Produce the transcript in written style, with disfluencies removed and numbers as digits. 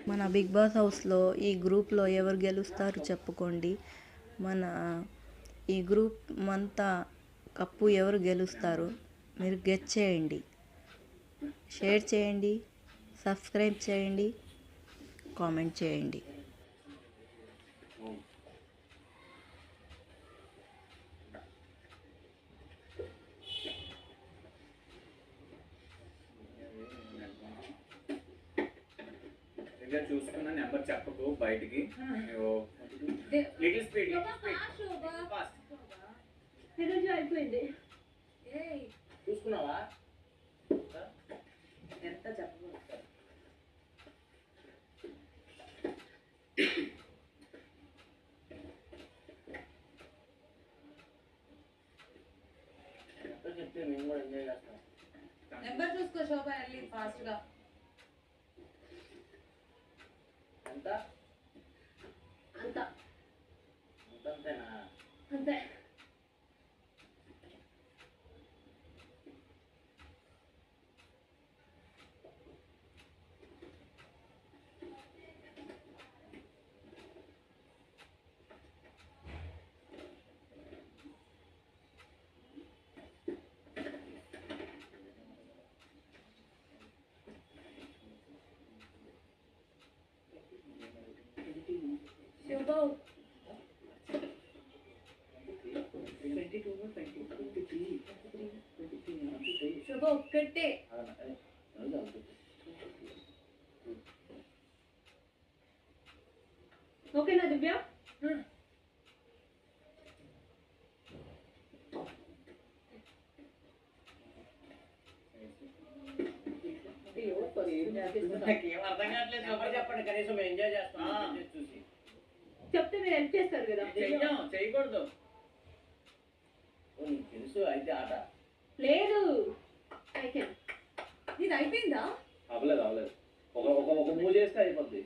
మన big boss హౌస్లో ఈ గ్రూప్లో ఎవరు గెలుస్తారు చెప్పుకోండి. మన ఈ గ్రూప్ అంతా కప్పు ఎవరు గెలుస్తారు మీరు గెస్ చేయండి. షేర్ చేయండి, సబ్స్క్రైబ్ చేయండి, కామెంట్ చేయండి. చూసుకున్న నెంబర్ చెప్పకు బయటికి. లిటిల్ స్పీడ్ అయిపోయింది. చూసుకున్నావా? ఎంత చెప్పు చెప్తే మేము కూడా ఎంజాయ్ చేస్తాం. నెంబర్ చూసుకో శోభ, వెళ్ళి ఫాస్ట్ గా. ఎంత అంత అంతేనా? అంతే. శోభ శోభ ఒక్కటే. ఓకేనా దివ్య? నాకేం అర్థం కావట్లేదు. నెంబర్ చెప్పండి, కనీసం మేము ఎంజాయ్ చేస్తాం చూసి. చెప్తే మీరు హెల్ప్ చేస్తారు కదా. చేయకూడదు. నీకు తెలుసు అయితే ఆట లేదు. ఇది అయిపోయిందా? అవ్వలేదు. ఒక మూవ్ చేస్తే అయిపోద్ది.